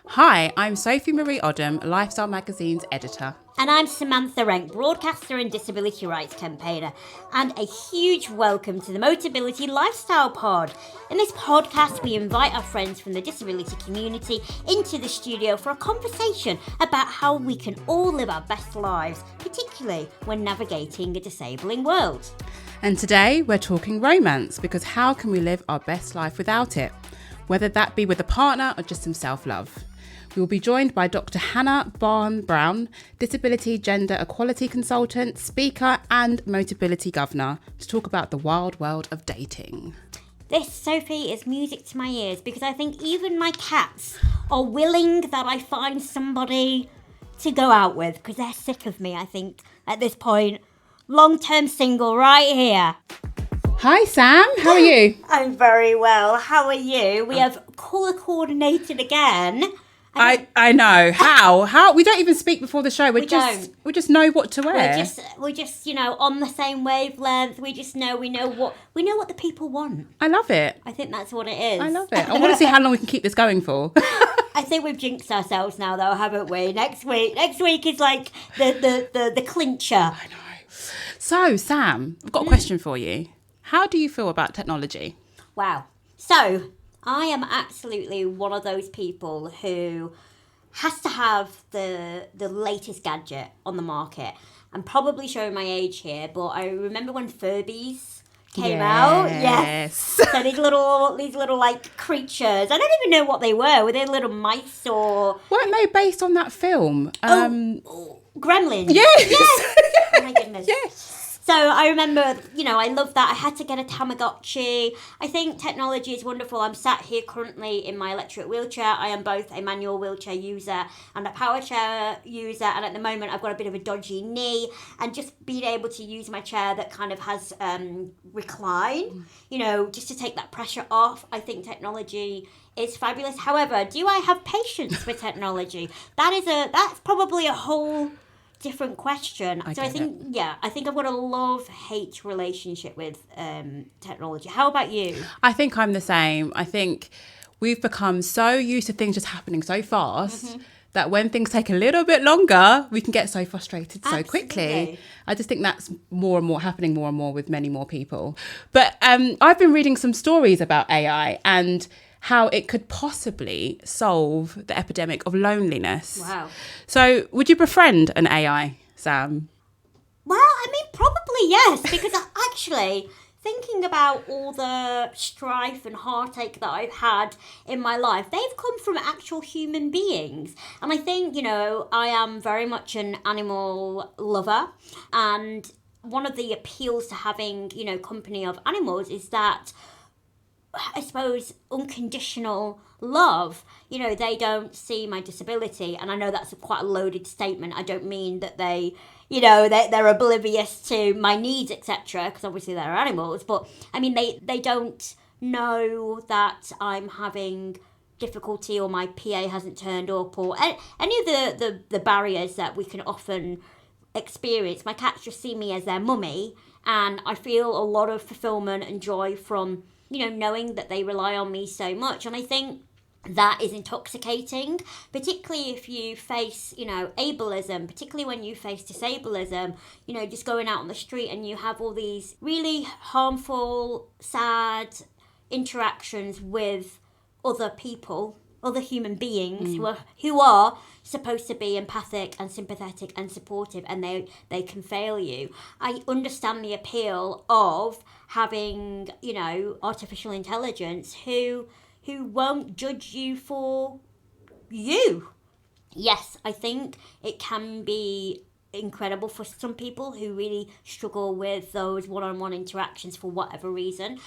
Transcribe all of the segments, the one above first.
Hi, I'm Sophie Marie Odom, Lifestyle Magazine's editor. And I'm Samantha Renk, broadcaster and disability rights campaigner. And a huge welcome to the Motability Lifestyle Pod. In this podcast, we invite our friends from the disability community into the studio for a conversation about how we can all live our best lives, particularly when navigating a disabling world. And today we're talking romance, because how can we live our best life without it? Whether that be with a partner or just some self-love. We will be joined by Dr Hannah Barham-Brown, Disability Gender Equality Consultant, speaker and Motability Governor, to talk about the wild world of dating. This, Sophie, is music to my ears because I think even my cats are willing that I find somebody to go out with because they're sick of me, I think, at this point. Long-term single right here. Hi Sam, how are you? I'm very well. How are you? We have colour coordinated again. I know. How? We don't even speak before the show. We just know what to wear. We're just on the same wavelength. We know what the people want. I love it. I think that's what it is. I love it. I want to see how long we can keep this going for. I think we've jinxed ourselves now, though, haven't we? Next week is like the clincher. I know. So Sam, I've got a question for you. How do you feel about technology? Wow. So I am absolutely one of those people who has to have the latest gadget on the market. I'm probably showing my age here, but I remember when Furbies came out. Yes. So these little like creatures. I don't even know what they were. Were they little mice or? Weren't they based on that film? Gremlins. Yes. Oh my goodness. Yes. So I remember, I love that. I had to get a Tamagotchi. I think technology is wonderful. I'm sat here currently in my electric wheelchair. I am both a manual wheelchair user and a power chair user. And at the moment, I've got a bit of a dodgy knee. And just being able to use my chair that kind of has recline, just to take that pressure off. I think technology is fabulous. However, do I have patience for technology? That's probably a whole different question. I think I've got a love-hate relationship with technology. How about you? I think I'm the same. I think we've become so used to things just happening so fast that when things take a little bit longer, we can get so frustrated so quickly. I just think that's more and more happening more and more with many more people. But I've been reading some stories about AI and how it could possibly solve the epidemic of loneliness. Wow. So would you befriend an AI, Sam? Well, I mean, probably yes, because actually, thinking about all the strife and heartache that I've had in my life, they've come from actual human beings. And I think, I am very much an animal lover. And one of the appeals to having, company of animals is that, I suppose, unconditional love. They don't see my disability, and I know that's quite a loaded statement. I don't mean that they're oblivious to my needs, etc., because obviously they're animals, but I mean they don't know that I'm having difficulty or my PA hasn't turned up or any of the barriers that we can often experience. My cats just see me as their mummy, and I feel a lot of fulfillment and joy from knowing that they rely on me so much. And I think that is intoxicating, particularly if you face, ableism, particularly when you face disableism, just going out on the street and you have all these really harmful, sad interactions with other people, other human beings who are supposed to be empathic and sympathetic and supportive, and they can fail you. I understand the appeal of having, artificial intelligence who won't judge you for you. Yes, I think it can be incredible for some people who really struggle with those one-on-one interactions for whatever reason.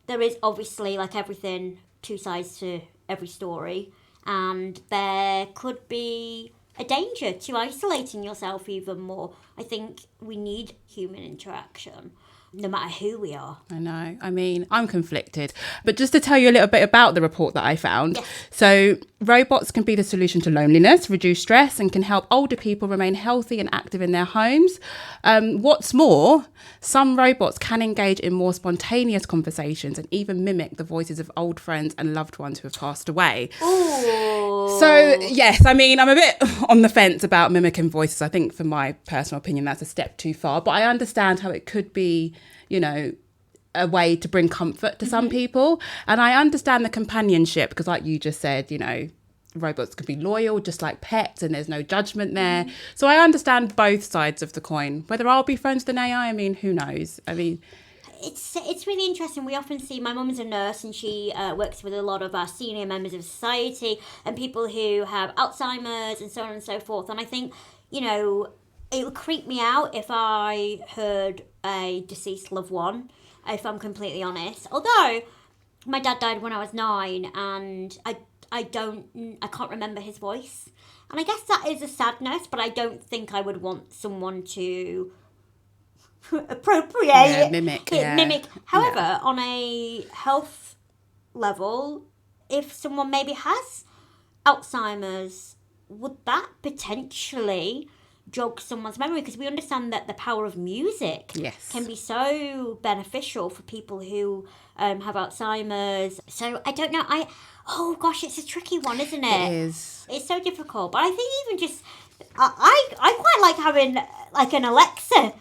There is obviously, like everything, two sides to every story, and there could be a danger to isolating yourself even more. I think we need human interaction, no matter who we are. I know. I mean, I'm conflicted. But just to tell you a little bit about the report that I found. Yes. So robots can be the solution to loneliness, reduce stress, and can help older people remain healthy and active in their homes. What's more, some robots can engage in more spontaneous conversations and even mimic the voices of old friends and loved ones who have passed away. Ooh. So, yes, I mean, I'm a bit on the fence about mimicking voices. I think, for my personal opinion, that's a step too far. But I understand how it could be, you know, a way to bring comfort to some people. And I understand the companionship because, like you just said, you know, robots could be loyal, just like pets, and there's no judgment there. So I understand both sides of the coin. Whether I'll be friends with an AI, I mean, who knows? I mean... It's really interesting. We often see, my mum's a nurse and she works with a lot of our senior members of society and people who have Alzheimer's and so on and so forth. And I think, you know, it would creep me out if I heard a deceased loved one, if I'm completely honest. Although my dad died when I was 9 and I can't remember his voice. And I guess that is a sadness, but I don't think I would want someone to appropriate, mimic. However, on a health level, if someone maybe has Alzheimer's, would that potentially jog someone's memory? Because we understand that the power of music can be so beneficial for people who have Alzheimer's. So I don't know. Oh gosh, it's a tricky one, isn't it? It is. It's so difficult. But I think even just I quite like having like an Alexa.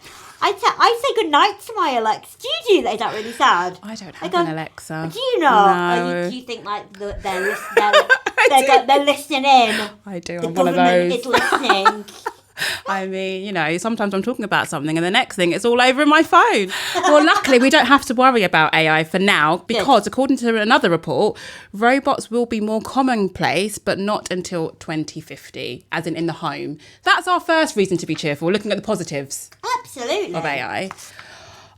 I say good night to my Alexa. Do you do that? Is that really sad? I don't have an Alexa. Do you not? No. Do you think like they're listening in? I do. The I'm one of government those. is listening. I mean, you know, sometimes I'm talking about something and the next thing it's all over in my phone. Well, luckily we don't have to worry about AI for now because according to another report, robots will be more commonplace, but not until 2050, as in the home. That's our first reason to be cheerful, looking at the positives Absolutely. of AI.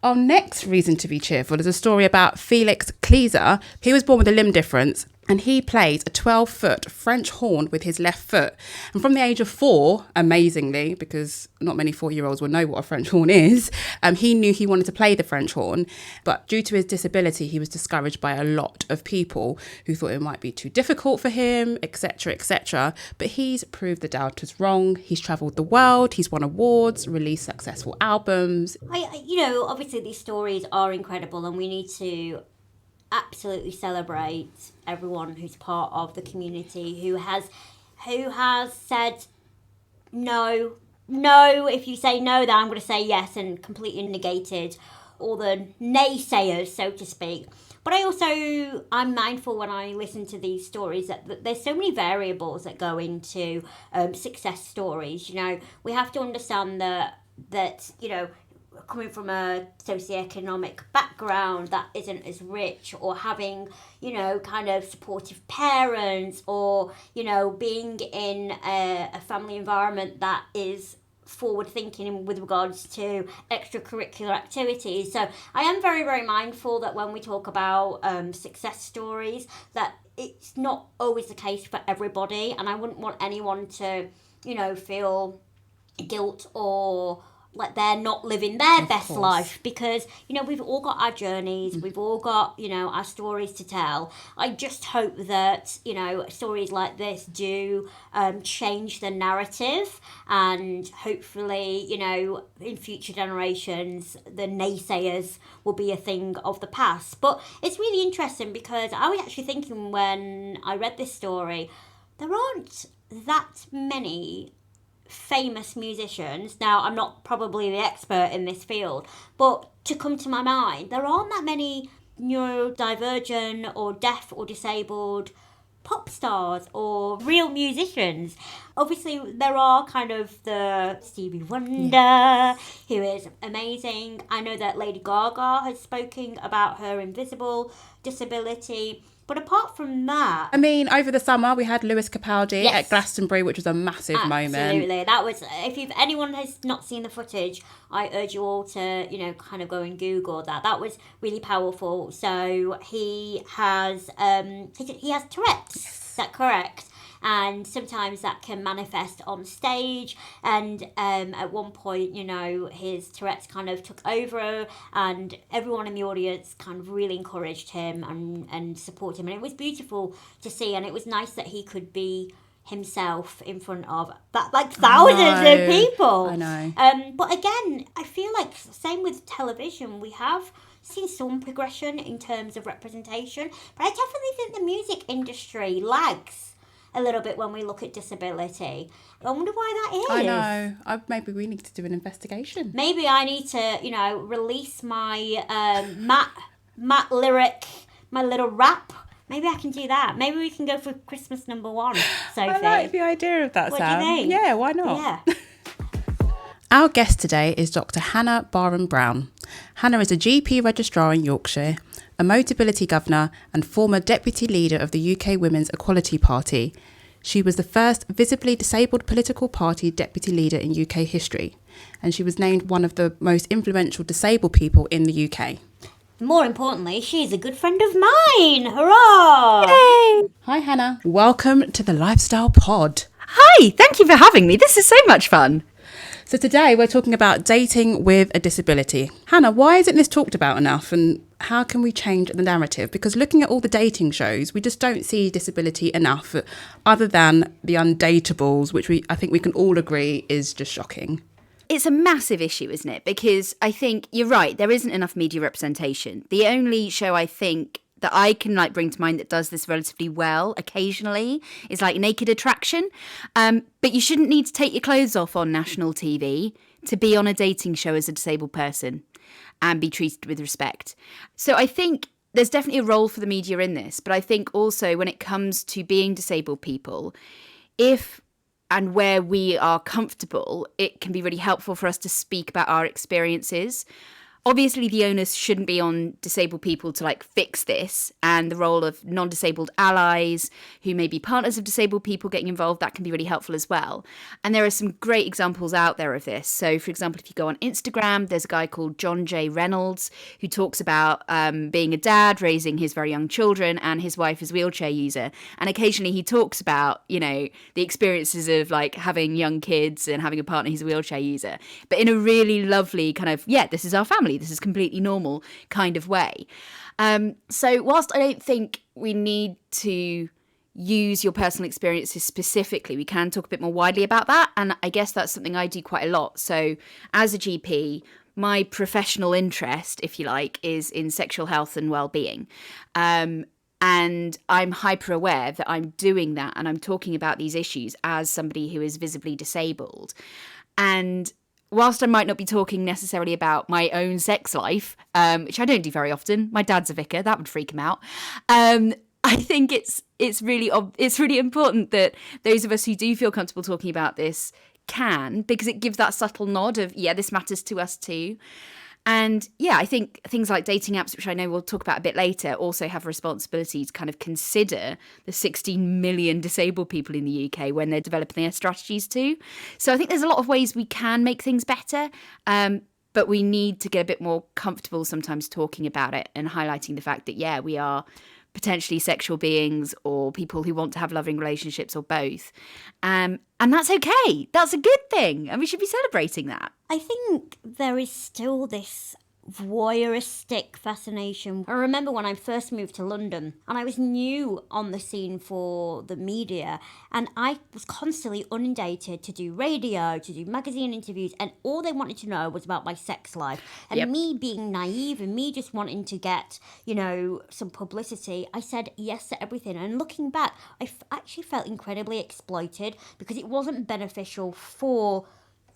Our next reason to be cheerful is a story about Felix Kleiser. He was born with a limb difference and he plays a 12-foot French horn with his left foot. And from the age of 4, amazingly, because not many 4-year-olds will know what a French horn is, he knew he wanted to play the French horn. But due to his disability, he was discouraged by a lot of people who thought it might be too difficult for him, etc., etc. But he's proved the doubters wrong. He's travelled the world, he's won awards, released successful albums. You know, obviously these stories are incredible and we need to absolutely celebrate everyone who's part of the community who has said no. If you say no, then I'm going to say yes, and completely negated all the naysayers, so to speak. But I'm mindful when I listen to these stories that there's so many variables that go into success stories. You know, we have to understand that you know, coming from a socioeconomic background that isn't as rich, or having, you know, kind of supportive parents, or, you know, being in a family environment that is forward thinking with regards to extracurricular activities. So I am very, very mindful that when we talk about success stories, that it's not always the case for everybody, and I wouldn't want anyone to, you know, feel guilt or like they're not living their best life, because, you know, we've all got our journeys, we've all got, you know, our stories to tell. I just hope that, you know, stories like this do change the narrative, and hopefully, you know, in future generations the naysayers will be a thing of the past. But it's really interesting because I was actually thinking when I read this story, there aren't that many famous musicians. Now, I'm not probably the expert in this field, but to come to my mind, there aren't that many neurodivergent or deaf or disabled pop stars or real musicians. Obviously, there are kind of the Stevie Wonder, who is amazing. I know that Lady Gaga has spoken about her invisible disability. But apart from that, I mean, over the summer we had Lewis Capaldi at Glastonbury, which was a massive moment. Absolutely, that was. If anyone has not seen the footage, I urge you all to, you know, kind of go and Google that. That was really powerful. So he has Tourette's. Yes. Is that correct? And sometimes that can manifest on stage, and at one point, you know, his Tourette's kind of took over, and everyone in the audience kind of really encouraged him and supported him, and it was beautiful to see, and it was nice that he could be himself in front of that, like thousands of people. I know. But again, I feel like same with television, we have seen some progression in terms of representation, but I definitely think the music industry lags a little bit when we look at disability. I wonder why that is. I know. Maybe we need to do an investigation. Maybe I need to, release my Matt lyric, my little rap. Maybe I can do that. Maybe we can go for Christmas number 1, Sophie. I like the idea of that, What Sam. do you think? Yeah, why not? Yeah. Our guest today is Dr Hannah Barham-Brown. Hannah is a GP registrar in Yorkshire, a Motability Governor and former Deputy Leader of the UK Women's Equality Party. She was the first visibly disabled political party Deputy Leader in UK history, and she was named one of the most influential disabled people in the UK. More importantly, she's a good friend of mine. Hurrah! Yay! Hi Hannah, welcome to the Lifestyle Pod. Hi, thank you for having me. This is so much fun. So today we're talking about dating with a disability. Hannah, why isn't this talked about enough, and how can we change the narrative? Because looking at all the dating shows, we just don't see disability enough, other than the undateables, which I think we can all agree is just shocking. It's a massive issue, isn't it? Because I think you're right, there isn't enough media representation. The only show I think that I can bring to mind that does this relatively well occasionally is Naked Attraction. But you shouldn't need to take your clothes off on national TV to be on a dating show as a disabled person and be treated with respect. So I think there's definitely a role for the media in this. But I think also when it comes to being disabled people, if and where we are comfortable, it can be really helpful for us to speak about our experiences. Obviously, the onus shouldn't be on disabled people to fix this, and the role of non-disabled allies who may be partners of disabled people getting involved, that can be really helpful as well. And there are some great examples out there of this. So, for example, if you go on Instagram, there's a guy called John J. Reynolds who talks about being a dad, raising his very young children, and his wife is a wheelchair user. And occasionally he talks about, the experiences of having young kids and having a partner who's a wheelchair user, but in a really lovely kind of, this is our family. This is completely normal kind of way. So whilst I don't think we need to use your personal experiences specifically, we can talk a bit more widely about that. And I guess that's something I do quite a lot. So as a GP, my professional interest, if you like, is in sexual health and well-being. And I'm hyper aware that I'm doing that and I'm talking about these issues as somebody who is visibly disabled. And whilst I might not be talking necessarily about my own sex life, which I don't do very often, my dad's a vicar, that would freak him out. I think it's really important that those of us who do feel comfortable talking about this can, because it gives that subtle nod of, this matters to us too. And I think things like dating apps, which I know we'll talk about a bit later, also have a responsibility to kind of consider the 16 million disabled people in the UK when they're developing their strategies too. So I think there's a lot of ways we can make things better, but we need to get a bit more comfortable sometimes talking about it and highlighting the fact that, we are potentially sexual beings or people who want to have loving relationships or both. And that's okay. That's a good thing. And we should be celebrating that. I think there is still this voyeuristic fascination. I remember when I first moved to London and I was new on the scene for the media, and I was constantly inundated to do radio, to do magazine interviews, and all they wanted to know was about my sex life. And me being naive and me just wanting to get, some publicity, I said yes to everything. And looking back, I actually felt incredibly exploited because it wasn't beneficial for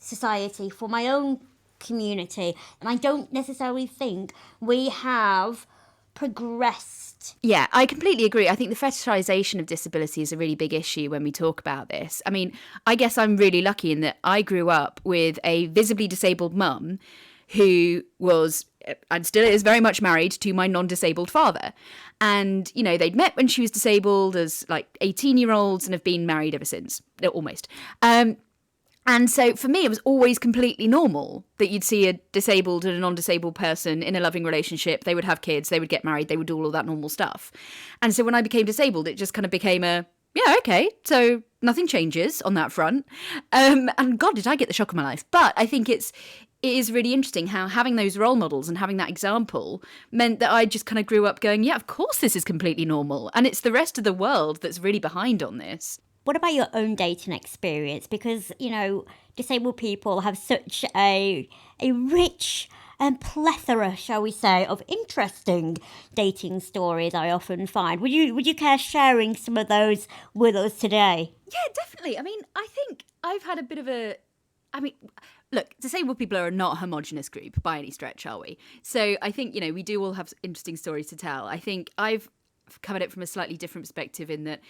society, for my own community, and I don't necessarily think we have progressed. Yeah, I completely agree. I think the fetishization of disability is a really big issue when we talk about this. I mean, I guess I'm really lucky in that I grew up with a visibly disabled mum who was, and still is, very much married to my non-disabled father. And, they'd met when she was disabled as 18-year-olds and have been married ever since, almost. And so for me, it was always completely normal that you'd see a disabled and a non-disabled person in a loving relationship. They would have kids, they would get married, they would do all of that normal stuff. And so when I became disabled, it just kind of became okay, so nothing changes on that front. And God, did I get the shock of my life. But I think it is really interesting how having those role models and having that example meant that I just kind of grew up going, of course this is completely normal. And it's the rest of the world that's really behind on this. What about your own dating experience? Because, disabled people have such a rich plethora, shall we say, of interesting dating stories I often find. Would you care sharing some of those with us today? Yeah, definitely. I mean, I think I've had a bit of a... Look, disabled people are not a homogenous group by any stretch, are we? So I think, we do all have interesting stories to tell. I think I've covered it from a slightly different perspective in that,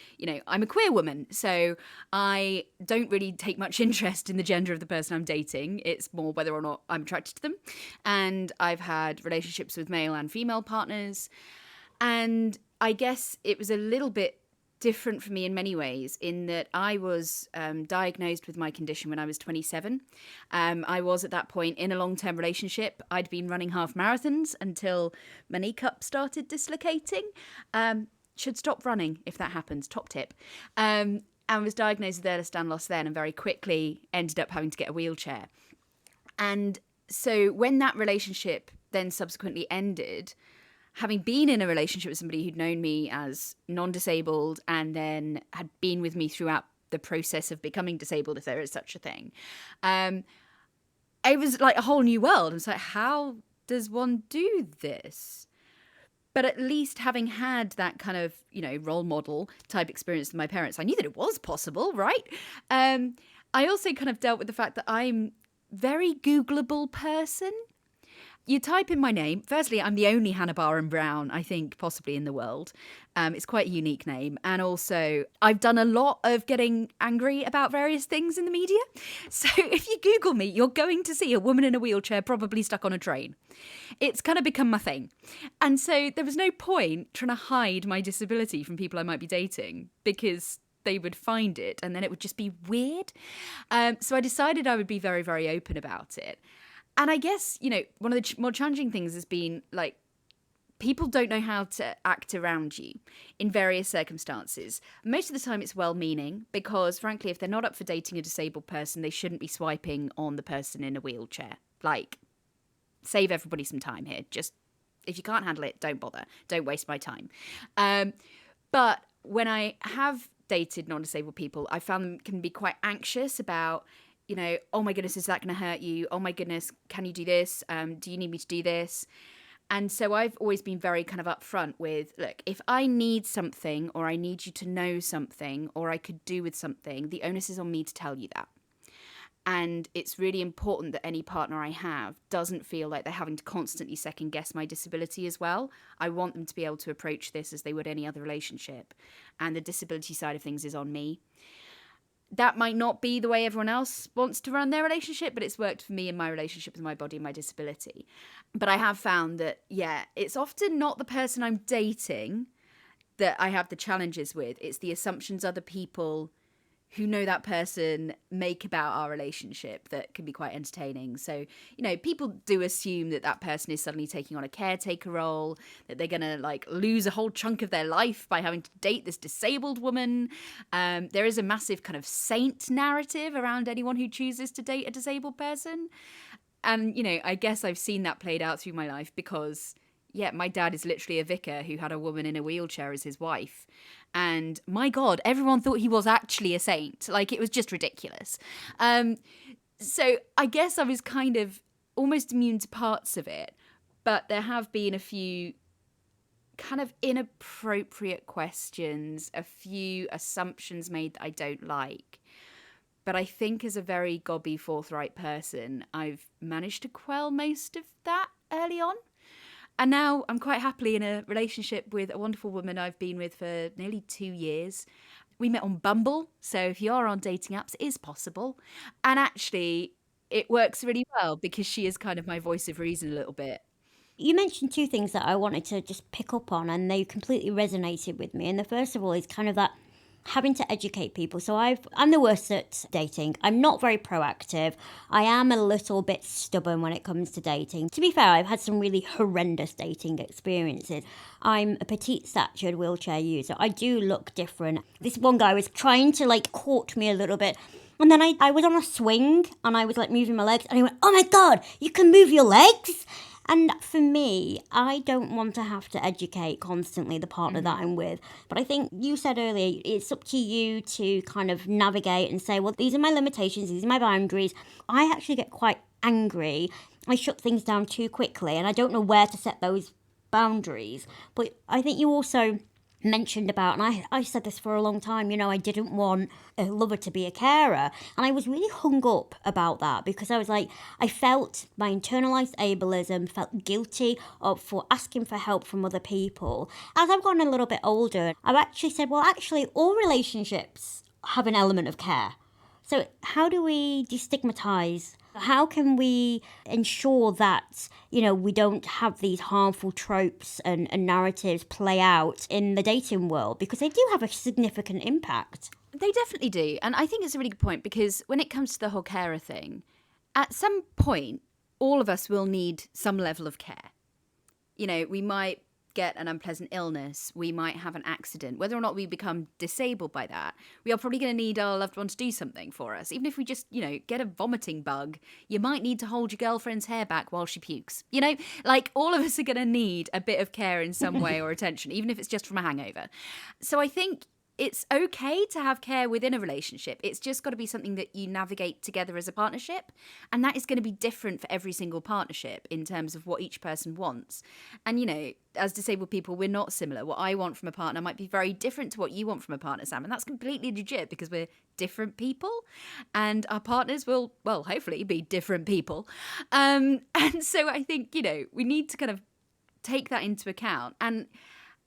I'm a queer woman, so I don't really take much interest in the gender of the person I'm dating. It's more whether or not I'm attracted to them. And I've had relationships with male and female partners. And I guess it was a little bit different for me in many ways in that I was diagnosed with my condition when I was 27. I was at that point in a long-term relationship. I'd been running half marathons until my kneecap started dislocating. Should stop running if that happens, top tip. And was diagnosed with Ehlers-Danlos loss then and very quickly ended up having to get a wheelchair. And so when that relationship then subsequently ended, having been in a relationship with somebody who'd known me as non-disabled and then had been with me throughout the process of becoming disabled, if there is such a thing, it was like a whole new world. It's like, how does one do this? But at least having had that kind of, role model type experience with my parents, I knew that it was possible, right? I also kind of dealt with the fact that I'm very Googleable person. You type in my name. Firstly, I'm the only Hannah Barham-Brown, I think, possibly in the world. It's quite a unique name. And also, I've done a lot of getting angry about various things in the media. So if you Google me, you're going to see a woman in a wheelchair probably stuck on a train. It's kind of become my thing. And so there was no point trying to hide my disability from people I might be dating because they would find it and then it would just be weird. So I decided I would be very, very open about it. And I guess, one of the more challenging things has been, people don't know how to act around you in various circumstances. Most of the time it's well-meaning because, frankly, if they're not up for dating a disabled person, they shouldn't be swiping on the person in a wheelchair. Save everybody some time here. Just, if you can't handle it, don't bother. Don't waste my time. But when I have dated non-disabled people, I found them can be quite anxious about... oh my goodness, is that going to hurt you? Oh my goodness, can you do this? Do you need me to do this? And so I've always been very kind of upfront with, look, if I need something or I need you to know something or I could do with something, the onus is on me to tell you that. And it's really important that any partner I have doesn't feel like they're having to constantly second guess my disability as well. I want them to be able to approach this as they would any other relationship. And the disability side of things is on me. That might not be the way everyone else wants to run their relationship, but it's worked for me in my relationship with my body and my disability. But I have found that, it's often not the person I'm dating that I have the challenges with. It's the assumptions other people who know that person make about our relationship that can be quite entertaining. So, people do assume that that person is suddenly taking on a caretaker role, that they're going to lose a whole chunk of their life by having to date this disabled woman. There is a massive kind of saint narrative around anyone who chooses to date a disabled person. And, I guess I've seen that played out through my life because... my dad is literally a vicar who had a woman in a wheelchair as his wife. And my God, everyone thought he was actually a saint. It was just ridiculous. So I guess I was kind of almost immune to parts of it. But there have been a few kind of inappropriate questions, a few assumptions made that I don't like. But I think as a very gobby, forthright person, I've managed to quell most of that early on. And now I'm quite happily in a relationship with a wonderful woman I've been with for nearly 2 years. We met on Bumble, so if you are on dating apps, it is possible. And actually, it works really well because she is kind of my voice of reason a little bit. You mentioned two things that I wanted to just pick up on, and they completely resonated with me. And the first of all is kind of that having to educate people. So I'm the worst at dating. I'm not very proactive. I am a little bit stubborn when it comes to dating. To be fair, I've had some really horrendous dating experiences. I'm a petite statured wheelchair user. I do look different. This one guy was trying to court me a little bit. And then I was on a swing and I was moving my legs and he went, "Oh my God, you can move your legs." And for me, I don't want to have to educate constantly the partner that I'm with. But I think you said earlier, it's up to you to kind of navigate and say, well, these are my limitations, these are my boundaries. I actually get quite angry. I shut things down too quickly, and I don't know where to set those boundaries. But I think you also mentioned about, and I said this for a long time, I didn't want a lover to be a carer, and I was really hung up about that because I was like, I felt my internalized ableism, felt guilty for asking for help from other people. As I've gotten a little bit older, I've actually said, well, actually all relationships have an element of care. So how do we destigmatize? How can we ensure that, we don't have these harmful tropes and narratives play out in the dating world? Because they do have a significant impact. They definitely do. And I think it's a really good point, because when it comes to the whole carer thing, at some point, all of us will need some level of care. We might get an unpleasant illness, we might have an accident. Whether or not we become disabled by that, we are probably going to need our loved one to do something for us. Even if we just, get a vomiting bug, you might need to hold your girlfriend's hair back while she pukes. All of us are going to need a bit of care in some way or attention, even if it's just from a hangover. So I think it's okay to have care within a relationship. It's just got to be something that you navigate together as a partnership. And that is going to be different for every single partnership in terms of what each person wants. And, as disabled people, we're not similar. What I want from a partner might be very different to what you want from a partner, Sam. And that's completely legit because we're different people. And our partners will, well, hopefully be different people. And so I think, we need to kind of take that into account. And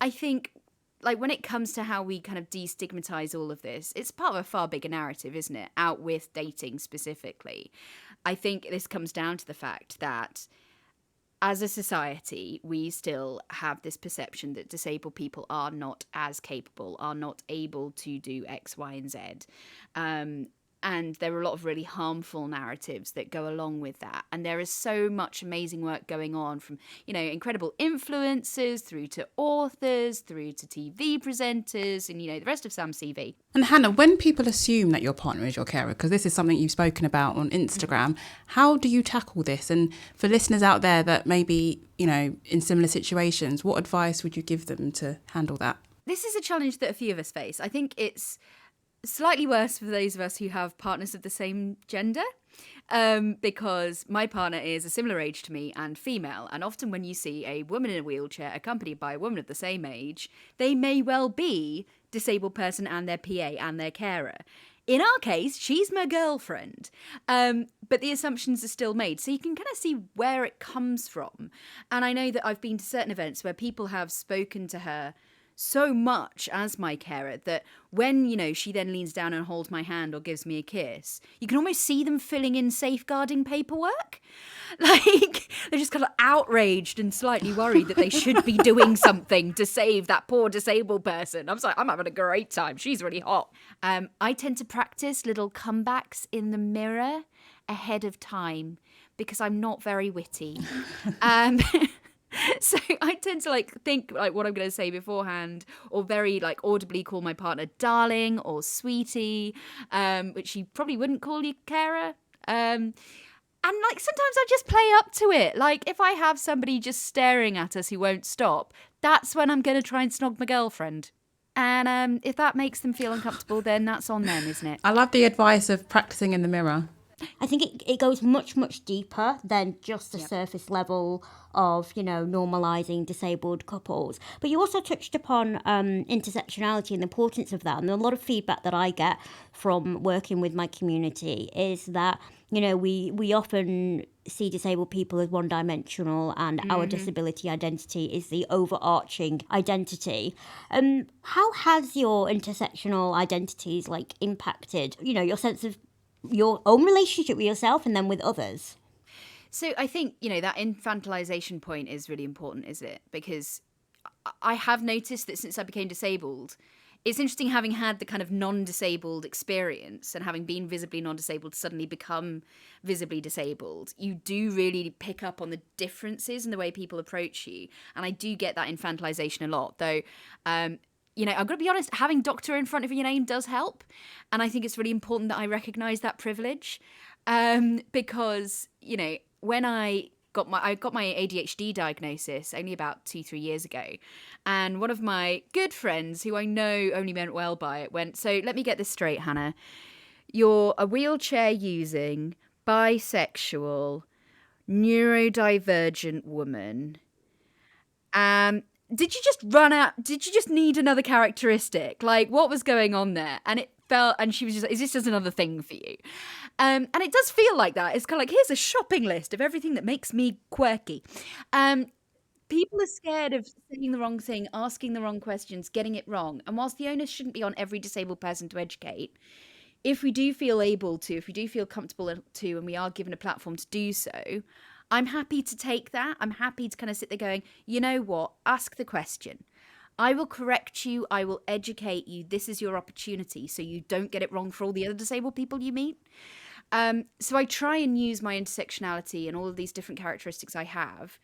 I think, when it comes to how we kind of destigmatize all of this, it's part of a far bigger narrative, isn't it? Out with dating specifically. I think this comes down to the fact that as a society, we still have this perception that disabled people are not as capable, are not able to do X, Y, and Z. And there are a lot of really harmful narratives that go along with that. And there is so much amazing work going on from, incredible influencers through to authors, through to TV presenters and, the rest of Sam's CV. And Hannah, when people assume that your partner is your carer, because this is something you've spoken about on Instagram, how do you tackle this? And for listeners out there that maybe, in similar situations, what advice would you give them to handle that? This is a challenge that a few of us face. I think it's slightly worse for those of us who have partners of the same gender, because my partner is a similar age to me and female. And often when you see a woman in a wheelchair accompanied by a woman of the same age, they may well be disabled person and their PA and their carer. In our case, she's my girlfriend, but the assumptions are still made. So you can kind of see where it comes from. And I know that I've been to certain events where people have spoken to her so much as my carer that when, she then leans down and holds my hand or gives me a kiss, you can almost see them filling in safeguarding paperwork. They're just kind of outraged and slightly worried that they should be doing something to save that poor disabled person. I'm like, I'm having a great time. She's really hot. I tend to practice little comebacks in the mirror ahead of time because I'm not very witty. So I tend to think what I'm going to say beforehand, or very audibly call my partner darling or sweetie, which you probably wouldn't call your carer. And sometimes I just play up to it. If I have somebody just staring at us who won't stop, that's when I'm going to try and snog my girlfriend. And if that makes them feel uncomfortable, then that's on them, isn't it? I love the advice of practicing in the mirror. I think it goes much, much deeper than just the surface level of, normalising disabled couples. But you also touched upon intersectionality and the importance of that. And a lot of feedback that I get from working with my community is that, we often see disabled people as one-dimensional and our disability identity is the overarching identity. How has your intersectional identities, impacted, your sense of your own relationship with yourself and then with others? So I think, that infantilization point is really important, isn't it? Because I have noticed that since I became disabled, it's interesting having had the kind of non-disabled experience and having been visibly non-disabled to suddenly become visibly disabled. You do really pick up on the differences in the way people approach you. And I do get that infantilization a lot, though. I'm going to be honest, having doctor in front of your name does help. And I think it's really important that I recognise that privilege. Because, when I got my ADHD diagnosis only about 2-3 years ago, and one of my good friends who I know only meant well by it went, so let me get this straight, Hannah. You're a wheelchair using, bisexual, neurodivergent woman. Did you just run out? Did you just need another characteristic? Like, what was going on there? And it felt, and she was just like, is this just another thing for you? And it does feel like that. It's kind of like, here's a shopping list of everything that makes me quirky. People are scared of saying the wrong thing, asking the wrong questions, getting it wrong. And whilst the onus shouldn't be on every disabled person to educate, if we do feel able to, if we do feel comfortable to, and we are given a platform to do so, I'm happy to take that. I'm happy to kind of sit there going, you know what, ask the question. I will correct you. I will educate you. This is your opportunity so you don't get it wrong for all the other disabled people you meet. So I try and use my intersectionality and all of these different characteristics I have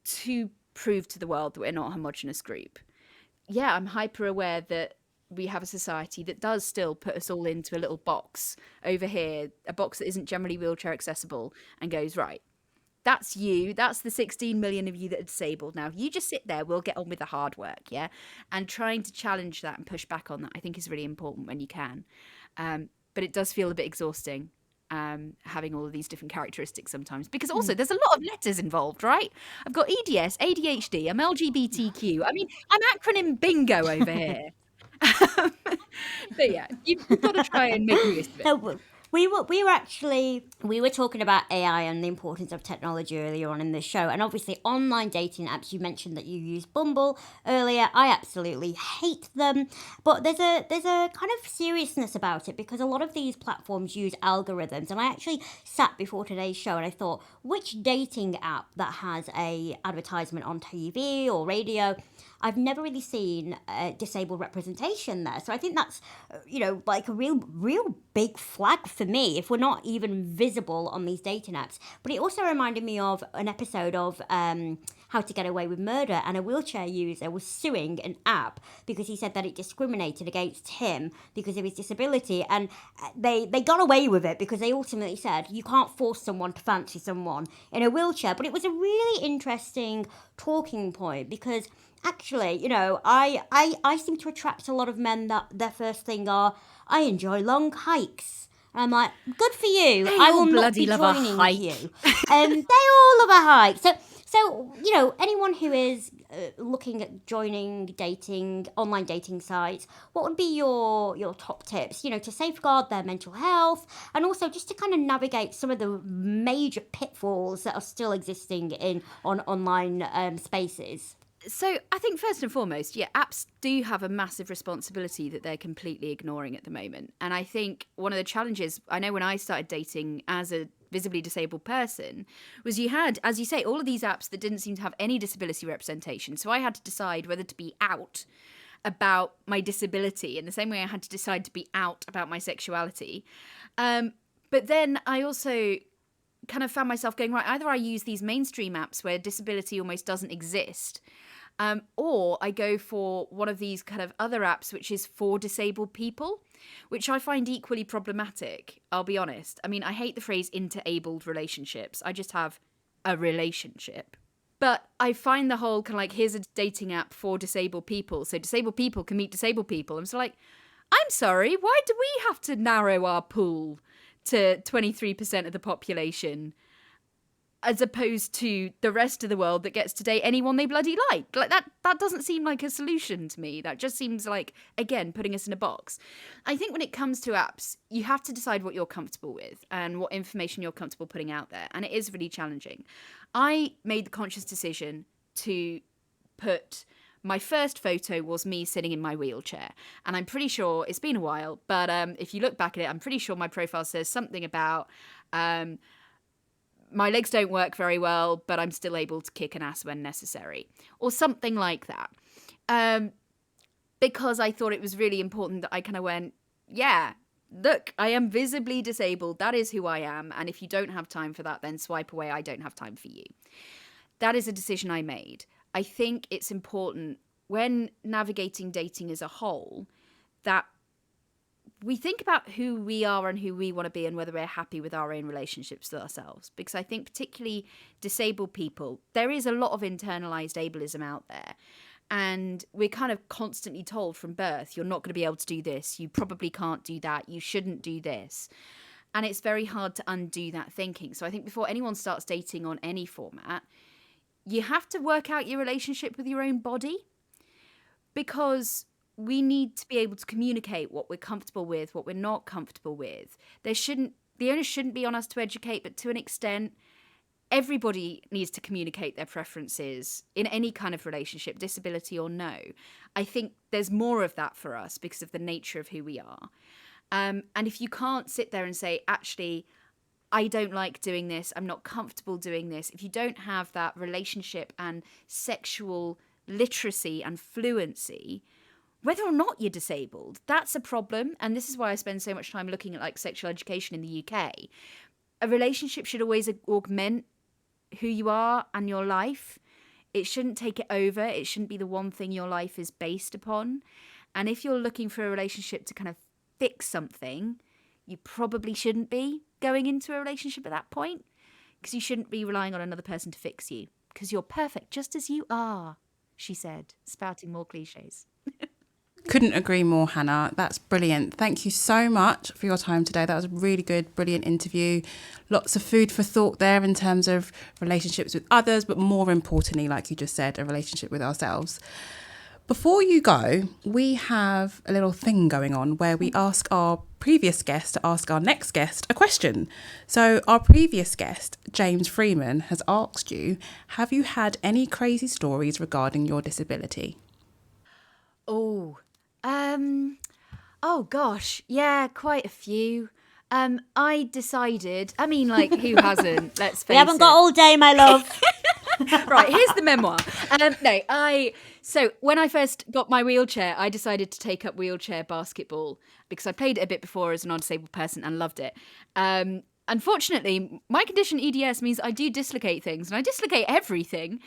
to prove to the world that we're not a homogenous group. Yeah, I'm hyper aware that we have a society that does still put us all into a little box over here, a box that isn't generally wheelchair accessible, and goes, right, that's you, that's the 16 million of you that are disabled. Now, you just sit there, we'll get on with the hard work, yeah? And trying to challenge that and push back on that, I think, is really important when you can. But it does feel a bit exhausting, having all of these different characteristics sometimes, because also there's a lot of letters involved, right? I've got EDS, ADHD, I'm LGBTQ. I mean, I'm acronym bingo over here. But yeah, you've got to try and make the most of it. No, we were talking about AI and the importance of technology earlier on in the show, and obviously online dating apps. You mentioned that you used Bumble earlier. I absolutely hate them, but there's a kind of seriousness about it because a lot of these platforms use algorithms. And I actually sat before today's show and I thought, which dating app that has a advertisement on TV or radio? I've never really seen disabled representation there. So I think that's, like a real big flag for me if we're not even visible on these dating apps. But it also reminded me of an episode of How to Get Away with Murder, and a wheelchair user was suing an app because he said that it discriminated against him because of his disability. And they got away with it because they ultimately said you can't force someone to fancy someone in a wheelchair. But it was a really interesting talking point because actually, I seem to attract a lot of men that their first thing are, I enjoy long hikes. And I'm like, good for you. I will not be joining you. They all love a hike. So anyone who is looking at joining online dating sites, what would be your top tips, to safeguard their mental health and also just to kind of navigate some of the major pitfalls that are still existing on online spaces? So I think first and foremost, apps do have a massive responsibility that they're completely ignoring at the moment. And I think one of the challenges, I know when I started dating as a visibly disabled person, was you had, as you say, all of these apps that didn't seem to have any disability representation. So I had to decide whether to be out about my disability in the same way I had to decide to be out about my sexuality. But then I also kind of found myself going, right, either I use these mainstream apps where disability almost doesn't exist, or I go for one of these kind of other apps which is for disabled people, which I find equally problematic, I'll be honest. I mean, I hate the phrase interabled relationships. I just have a relationship. But I find the whole kind of like, here's a dating app for disabled people, so disabled people can meet disabled people. I'm so like, I'm sorry, why do we have to narrow our pool to 23% of the population as opposed to the rest of the world that gets to date anyone they bloody like? Like that doesn't seem like a solution to me. That just seems like, again, putting us in a box. I think when it comes to apps, you have to decide what you're comfortable with and what information you're comfortable putting out there. And it is really challenging. I made the conscious decision to put... My first photo was me sitting in my wheelchair. And I'm pretty sure, it's been a while, but if you look back at it, I'm pretty sure my profile says something about my legs don't work very well, but I'm still able to kick an ass when necessary. Or something like that. Because I thought it was really important that I kind of went, yeah, look, I am visibly disabled. That is who I am. And if you don't have time for that, then swipe away. I don't have time for you. That is a decision I made. I think it's important when navigating dating as a whole that we think about who we are and who we want to be and whether we're happy with our own relationships with ourselves. Because I think particularly disabled people, there is a lot of internalized ableism out there. And we're kind of constantly told from birth, you're not going to be able to do this. You probably can't do that. You shouldn't do this. And it's very hard to undo that thinking. So I think before anyone starts dating on any format, you have to work out your relationship with your own body, because we need to be able to communicate what we're comfortable with, what we're not comfortable with. The onus shouldn't be on us to educate, but to an extent, everybody needs to communicate their preferences in any kind of relationship, disability or no. I think there's more of that for us because of the nature of who we are. And if you can't sit there and say, actually, I don't like doing this, I'm not comfortable doing this, if you don't have that relationship and sexual literacy and fluency, whether or not you're disabled, that's a problem. And this is why I spend so much time looking at like sexual education in the UK. A relationship should always augment who you are and your life. It shouldn't take it over. It shouldn't be the one thing your life is based upon. And if you're looking for a relationship to kind of fix something, you probably shouldn't be going into a relationship at that point, because you shouldn't be relying on another person to fix you, because you're perfect just as you are, she said, spouting more cliches. Couldn't agree more, Hannah. That's brilliant. Thank you so much for your time today. That was a really good, brilliant interview. Lots of food for thought there in terms of relationships with others, but more importantly, like you just said, a relationship with ourselves. Before you go, we have a little thing going on where we ask our previous guest to ask our next guest a question. So our previous guest, James Freeman, has asked you, have you had any crazy stories regarding your disability? Oh gosh, yeah, quite a few. I decided, who hasn't? Let's face it. We haven't got all day, my love. Right, here's the memoir. So when I first got my wheelchair, I decided to take up wheelchair basketball because I played it a bit before as a non-disabled person and loved it. Unfortunately, my condition EDS means I do dislocate things, and I dislocate everything.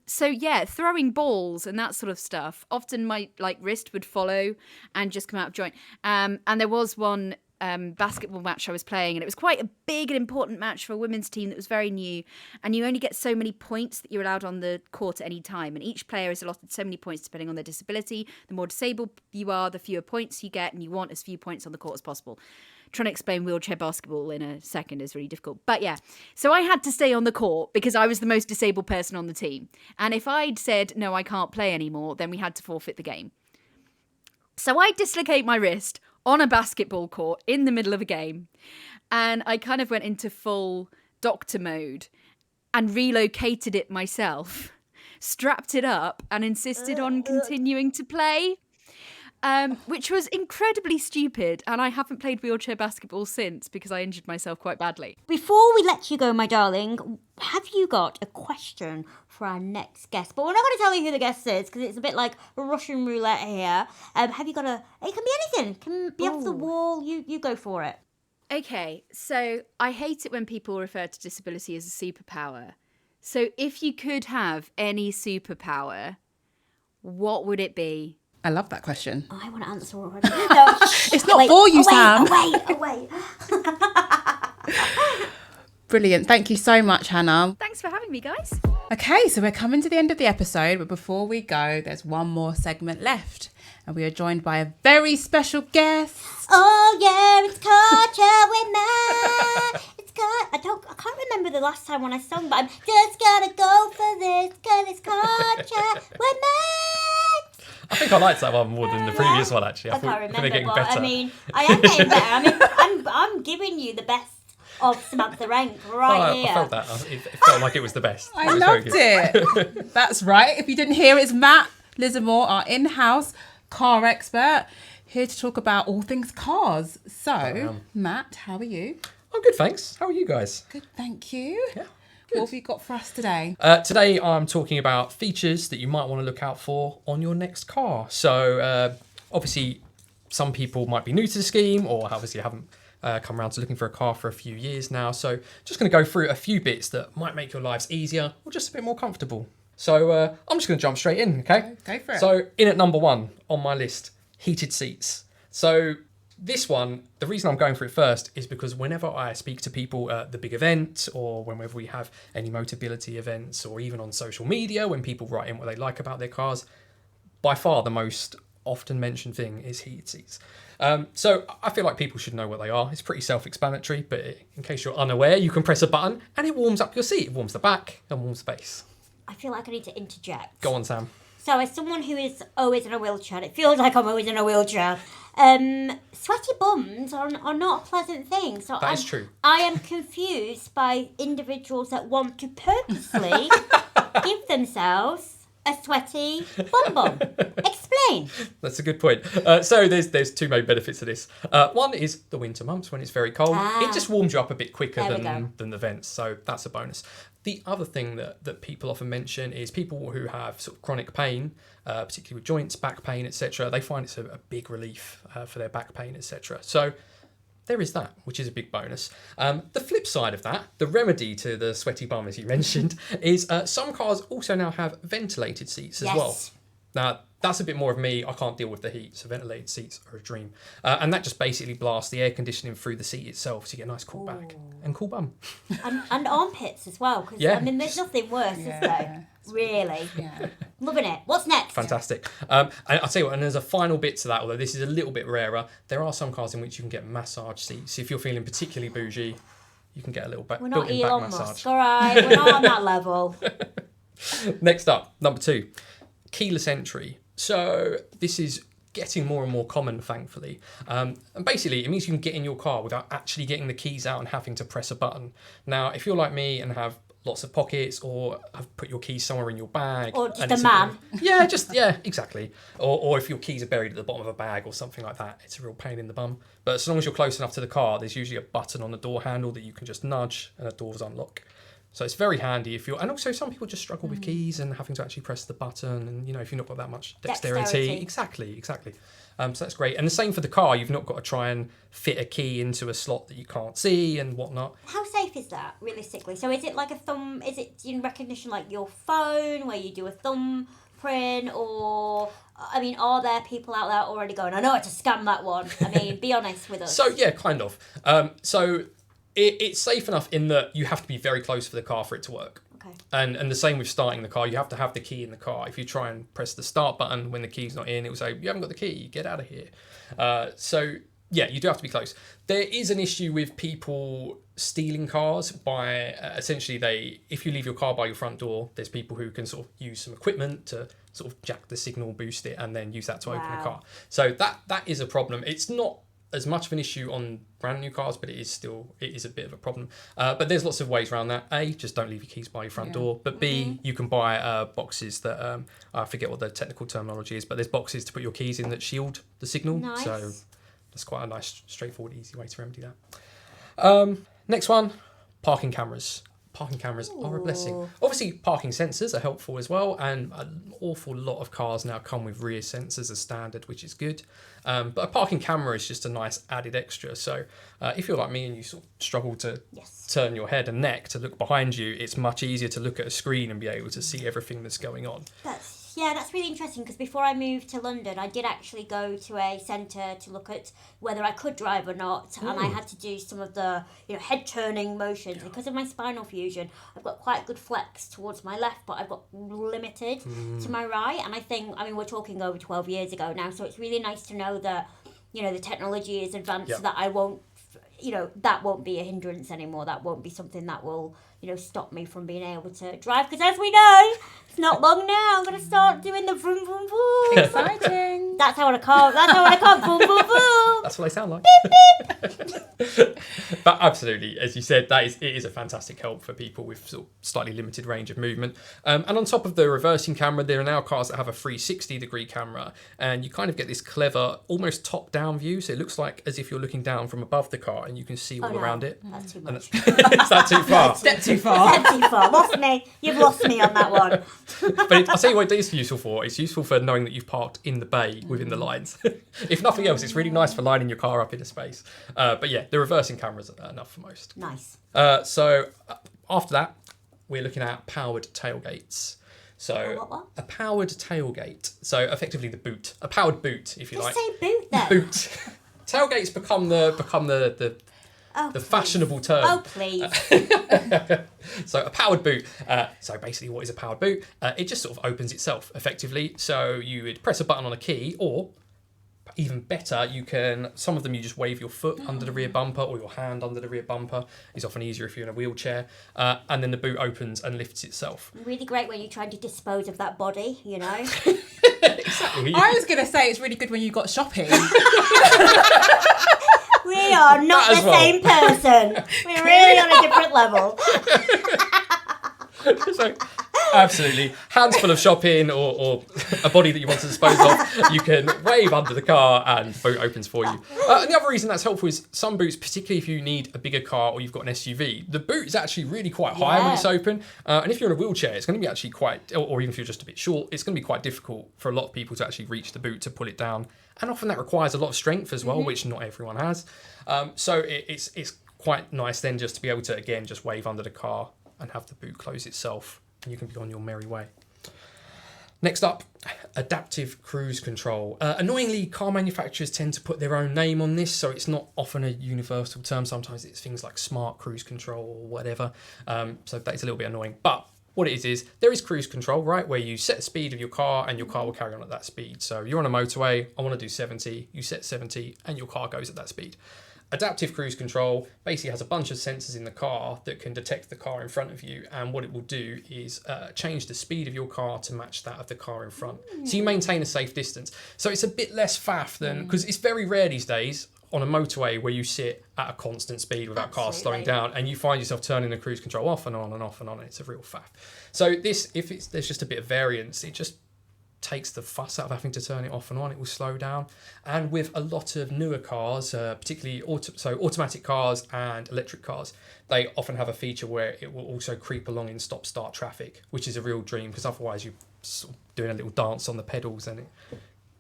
So yeah, throwing balls and that sort of stuff. Often my wrist would follow and just come out of joint. And there was one basketball match I was playing, and it was quite a big and important match for a women's team that was very new, and you only get so many points that you're allowed on the court at any time, and each player is allotted so many points depending on their disability. The more disabled you are, the fewer points you get, and you want as few points on the court as possible. Trying to explain wheelchair basketball in a second is really difficult, but yeah, so I had to stay on the court because I was the most disabled person on the team, and if I'd said no, I can't play anymore, then we had to forfeit the game. So I dislocate my wrist on a basketball court in the middle of a game. And I kind of went into full doctor mode and relocated it myself, strapped it up and insisted on continuing to play, which was incredibly stupid. And I haven't played wheelchair basketball since because I injured myself quite badly. Before we let you go, my darling, have you got a question for our next guest? But we're not going to tell you who the guest is because it's a bit like Russian roulette here. Have you got it can be anything. It can be off the wall. You go for it. Okay, so I hate it when people refer to disability as a superpower. So if you could have any superpower, what would it be? I love that question. I want to answer already. No, it's not for you, Sam. Wait. Brilliant. Thank you so much, Hannah. Thanks for having me, guys. Okay, so we're coming to the end of the episode, but before we go, there's one more segment left. And we are joined by a very special guest. Oh, yeah, it's culture with Matt. I can't remember the last time when I sung, but I'm just gonna go for this, because it's culture with Matt. I think I liked that one more than the previous one, actually. I can't remember, they're getting but better. I mean, I am getting better. I mean, I'm giving you the best of Samantha Rank here. I felt that. It felt like it was the best. I loved it. That's right. If you didn't hear, it's Matt Lissamore, our in-house car expert, here to talk about all things cars. So, Matt, how are you? I'm good, thanks. How are you guys? Good, thank you. Yeah. What have you got for us today? Today I'm talking about features that you might want to look out for on your next car. So obviously some people might be new to the scheme or obviously haven't come around to looking for a car for a few years now. So just going to go through a few bits that might make your lives easier or just a bit more comfortable. So I'm just going to jump straight in, okay? Go for it. So in at number 1 on my list, heated seats. So this one, the reason I'm going for it first is because whenever I speak to people at the big event, or whenever we have any Motability events, or even on social media, when people write in what they like about their cars, by far the most often mentioned thing is heated seats. So I feel like people should know what they are. It's pretty self-explanatory, but in case you're unaware, you can press a button and it warms up your seat. It warms the back and warms the base. I feel like I need to interject. Go on, Sam. So as someone who is always in a wheelchair, and it feels like I'm always in a wheelchair, sweaty bums are not a pleasant thing. So That is true. I am confused by individuals that want to purposely give themselves a sweaty bum. Explain. That's a good point. So there's two main benefits to this. One is the winter months when it's very cold. It just warms you up a bit quicker than the vents, so that's a bonus. The other thing that people often mention is people who have sort of chronic pain, particularly with joints, back pain, etc. They find it's a big relief for their back pain, etc. So there is that, which is a big bonus. The flip side of that, the remedy to the sweaty bum, as you mentioned, is some cars also now have ventilated seats as well. Now, that's a bit more of me. I can't deal with the heat, so ventilated seats are a dream. And that just basically blasts the air conditioning through the seat itself, so you get a nice cool back and cool bum. And armpits as well, because I mean, there's nothing worse, is there? Really? Yeah. Loving it. What's next? Fantastic. And I'll tell you what, and there's a final bit to that, although this is a little bit rarer. There are some cars in which you can get massage seats. If you're feeling particularly bougie, you can get a little We're not built-in back Elon massage. Musk, all right? We're not on that level. Next up, number 2, keyless entry. So this is getting more and more common, thankfully. And basically, it means you can get in your car without actually getting the keys out and having to press a button. Now, if you're like me and have lots of pockets, or have put your keys somewhere in your bag, Or just and a it's man. Yeah, exactly. Or if your keys are buried at the bottom of a bag or something like that, it's a real pain in the bum. But as long as you're close enough to the car, there's usually a button on the door handle that you can just nudge and the doors unlock. So it's very handy if you're, and also some people just struggle with keys and having to actually press the button, and if you've not got that much dexterity. Exactly. So that's great. And the same for the car. You've not got to try and fit a key into a slot that you can't see and whatnot. How safe is that, realistically? So is it like a thumb, is it in recognition like your phone, where you do a thumb print, or, I mean, are there people out there already going, I know how to scam that one? I mean, be honest with us. So yeah, kind of. It's safe enough in that you have to be very close for the car for it to work. Okay. And the same with starting the car. You have to have the key in the car. If you try and press the start button when the key's not in, it will say, you haven't got the key, get out of here. So yeah, you do have to be close. There is an issue with people stealing cars by essentially if you leave your car by your front door, there's people who can sort of use some equipment to sort of jack the signal, boost it, and then use that to open a car. So that is a problem. It's not as much of an issue on brand new cars, but it is a bit of a problem. But there's lots of ways around that. A, just don't leave your keys by your front door. But B, you can buy boxes that I forget what the technical terminology is, but there's boxes to put your keys in that shield the signal. Nice. So that's quite a nice, straightforward, easy way to remedy that. Next one, parking cameras. Parking cameras are a blessing. Obviously, parking sensors are helpful as well, and an awful lot of cars now come with rear sensors as standard, which is good. But a parking camera is just a nice added extra. So if you're like me and you sort of struggle to turn your head and neck to look behind you, it's much easier to look at a screen and be able to see everything that's going on. That's really interesting, because before I moved to London, I did actually go to a centre to look at whether I could drive or not, and I had to do some of the head turning motions because of my spinal fusion. I've got quite good flex towards my left, but I've got limited to my right. And I mean, we're talking over 12 years ago now, so it's really nice to know that the technology is advanced, so that I won't. That won't be a hindrance anymore. That won't be something that will, stop me from being able to drive. Because as we know, it's not long now. I'm going to start doing the vroom, vroom, vroom. Exciting. That's how I can't boom, boom, boom. That's what they sound like. Beep, beep. But absolutely, as you said, it is a fantastic help for people with sort of slightly limited range of movement. And on top of the reversing camera, there are now cars that have a 360-degree camera, and you kind of get this clever, almost top-down view. So it looks like as if you're looking down from above the car, and you can see all around it. That's too much. Is that too far? Step too far. Step too far. Lost me. You've lost me on that one. But I'll tell you what it is useful for. It's useful for knowing that you've parked in the bay within the lines. If nothing else, it's really nice for lining your car up in a space. But yeah, the reversing cameras are enough for most. Nice. So after that, we're looking at powered tailgates. So What? a powered tailgate. So effectively the boot. A powered boot, if you like. Just say boot then. Boot. tailgate's become the fashionable term. Oh, please. So a powered boot. So basically, what is a powered boot? It just sort of opens itself effectively. So you would press a button on a key, or even better, some of them you just wave your foot under the rear bumper or your hand under the rear bumper. It's often easier if you're in a wheelchair. And then the boot opens and lifts itself. Really great when you're trying to dispose of that body, you know. Exactly. I was going to say it's really good when you got shopping. We are not the same person. We're really on a different level. So, absolutely. Hands full of shopping or a body that you want to dispose of, you can wave under the car and the boot opens for you. And the other reason that's helpful is some boots, particularly if you need a bigger car or you've got an SUV, the boot is actually really quite high when it's open. And if you're in a wheelchair, it's going to be actually quite, or even if you're just a bit short, it's going to be quite difficult for a lot of people to actually reach the boot to pull it down. And often that requires a lot of strength as well, which not everyone has. So it's quite nice then just to be able to, again, just wave under the car and have the boot close itself, and you can be on your merry way. Next up, adaptive cruise control. Annoyingly, car manufacturers tend to put their own name on this, so it's not often a universal term. Sometimes it's things like smart cruise control or whatever. So that is a little bit annoying. But what it is there is cruise control, right, where you set the speed of your car and your car will carry on at that speed. So you're on a motorway, I want to do 70, you set 70 and your car goes at that speed. Adaptive cruise control basically has a bunch of sensors in the car that can detect the car in front of you, and what it will do is change the speed of your car to match that of the car in front. So you maintain a safe distance. So it's a bit less faff than, because it's very rare these days on a motorway where you sit at a constant speed without cars slowing down, and you find yourself turning the cruise control off and on and off and on, and it's a real faff. So this, there's just a bit of variance, it just takes the fuss out of having to turn it off and on, it will slow down. And with a lot of newer cars, particularly automatic cars and electric cars, they often have a feature where it will also creep along in stop-start traffic, which is a real dream, because otherwise you're sort of doing a little dance on the pedals and it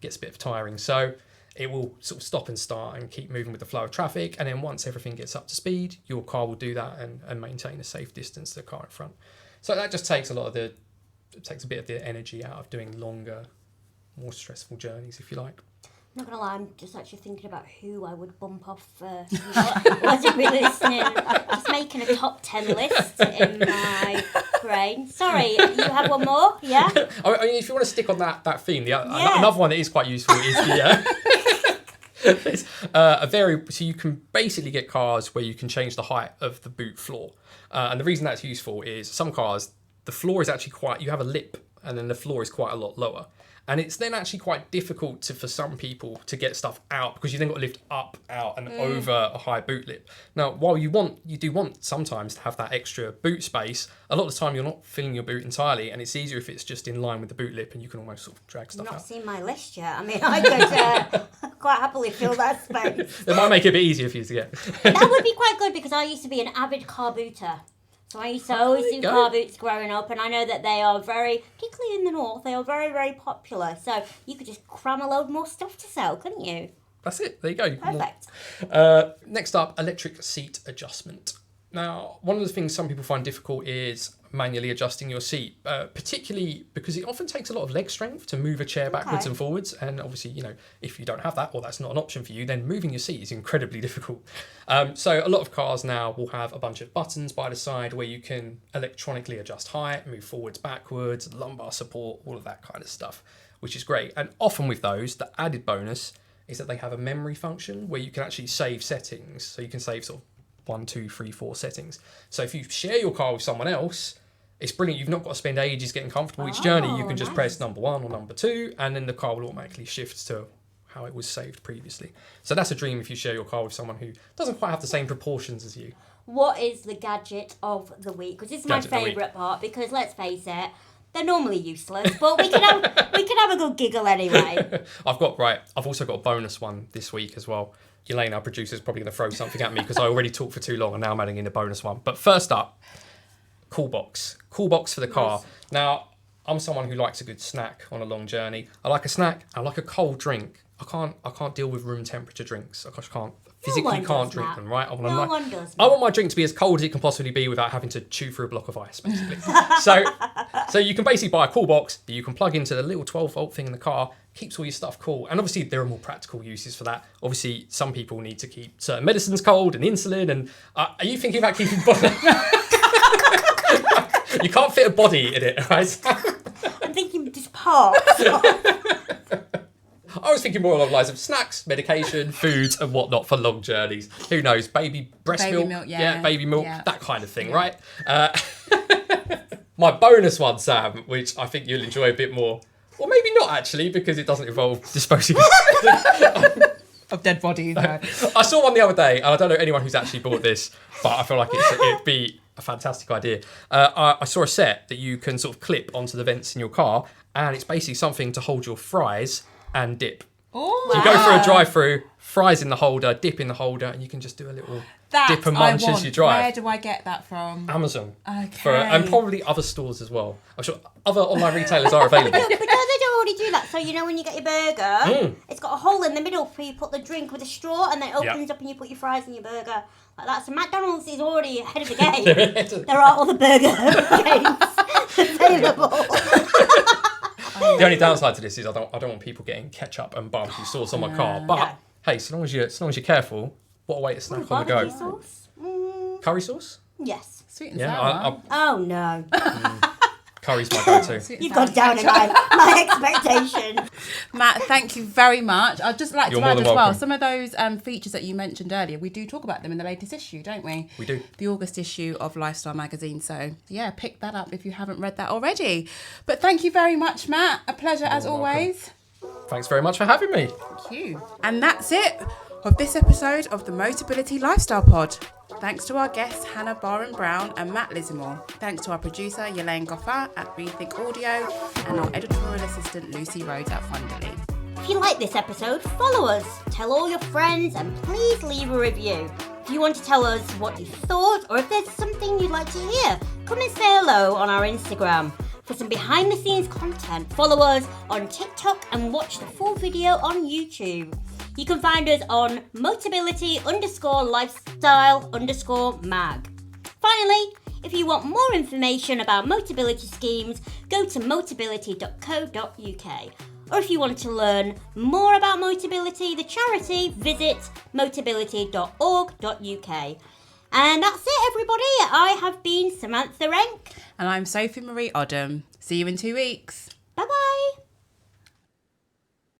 gets a bit tiring. So it will sort of stop and start and keep moving with the flow of traffic, and then once everything gets up to speed, your car will do that and maintain a safe distance to the car in front. So that just takes it takes a bit of the energy out of doing longer, more stressful journeys, if you like. Not gonna lie, I'm just actually thinking about who I would bump off first. You know, I wasn't really listening. Just making a top 10 list in my brain. Sorry, you have one more? Yeah? I mean, if you want to stick on that theme, another one that is quite useful is the... so you can basically get cars where you can change the height of the boot floor. And the reason that's useful is some cars, the floor is actually you have a lip, and then the floor is quite a lot lower. And it's then actually quite difficult for some people to get stuff out, because you then got to lift up, out, and over a high boot lip. Now, while you do want sometimes to have that extra boot space, a lot of the time you're not filling your boot entirely, and it's easier if it's just in line with the boot lip and you can almost sort of drag stuff out. I've not seen my list yet. I mean, I could quite happily fill that space. It might make it a bit easier for you to get. That would be quite good, because I used to be an avid car booter. So I used to always do car boots growing up, and I know that they are particularly in the north, they are very, very popular. So you could just cram a load more stuff to sell, couldn't you? That's it. There you go. Perfect. Next up, electric seat adjustment. Now, one of the things some people find difficult is manually adjusting your seat, particularly because it often takes a lot of leg strength to move a chair backwards and forwards. And obviously, if you don't have that, or that's not an option for you, then moving your seat is incredibly difficult. So a lot of cars now will have a bunch of buttons by the side where you can electronically adjust height, move forwards, backwards, lumbar support, all of that kind of stuff, which is great. And often with those, the added bonus is that they have a memory function where you can actually save settings. So you can save sort of 1, 2, 3, 4 settings. So if you share your car with someone else, it's brilliant. You've not got to spend ages getting comfortable each journey. You can just press number 1 or number 2, and then the car will automatically shift to how it was saved previously. So that's a dream if you share your car with someone who doesn't quite have the same proportions as you. What is the gadget of the week? Because this is my favourite part, because let's face it, they're normally useless, but we can have a good giggle anyway. I've also got a bonus one this week as well. Elaine, our producer, is probably going to throw something at me because I already talked for too long and now I'm adding in a bonus one. But first up, cool box for the car. Nice. Now, I'm someone who likes a good snack on a long journey. I like a snack. I like a cold drink. I can't deal with room temperature drinks. I just can't physically one can't does, drink Matt. them, right? No one does, I want my drink to be as cold as it can possibly be without having to chew through a block of ice, basically. So you can basically buy a cool box that you can plug into the little 12-volt thing in the car, keeps all your stuff cool. And obviously there are more practical uses for that. Obviously some people need to keep certain medicines cold and insulin. And are you thinking about keeping body? You can't fit a body in it, right? I'm thinking just parts. I was thinking more along the lines of snacks, medication, foods, and whatnot for long journeys. Who knows? Baby breast Baby milk, milk, yeah. baby milk, Yeah. that kind of thing, right? My bonus one, Sam, which I think you'll enjoy a bit more, or maybe not actually, because it doesn't involve disposing Of dead bodies. No. I saw one the other day, and I don't know anyone who's actually bought this, but I feel like it'd be a fantastic idea. I saw a set that you can sort of clip onto the vents in your car, and it's basically something to hold your fries and dip. Oh, So you go for a drive-through, fries in the holder, dip in the holder, and you can just do a little dip and munch as you drive. Where do I get that from? Amazon. Okay. And probably other stores as well. I'm sure other online retailers are available. But don't they already do that? So you know when you get your burger, it's got a hole in the middle where you put the drink with a straw, and then it opens up and you put your fries in your burger like that. So McDonald's is already ahead of the game. There are other burger chains available. The only downside to this is I don't want people getting ketchup and barbecue sauce on my car. But hey, so long as you're careful, what a way to snack on the go. Barbecue sauce? Curry sauce? Yes. Sweet and Yeah, sour. Oh no. Curry's my go-to. Sweet and You've sour gone down in my expectation. Matt, thank you very much. I'd just like You're to more add than as well, welcome. some of those features that you mentioned earlier, we do talk about them in the latest issue, don't we? We do. The August issue of Lifestyle magazine. So, yeah, pick that up if you haven't read that already. But thank you very much, Matt. A pleasure as welcome. always. Thanks very much for having me. Thank you. And that's it of this episode of the Motability Lifestyle Pod. Thanks to our guests Hannah Barham-Brown and Matt Lismore. Thanks to our producer Yelaine Goffin at Rethink Audio and our editorial assistant Lucy Rhodes at Funderly. If you like this episode, follow us, tell all your friends, and please leave a review. If you want to tell us what you thought, or if there's something you'd like to hear, come and say hello on our Instagram. For some behind the scenes content, follow us on TikTok and watch the full video on YouTube. You can find us on Motability_lifestyle_mag. Finally, if you want more information about Motability schemes, go to motability.co.uk. Or if you want to learn more about Motability, the charity, visit motability.org.uk. And that's it, everybody. I have been Samantha Renk. And I'm Sophie Marie Odom. See you in 2 weeks.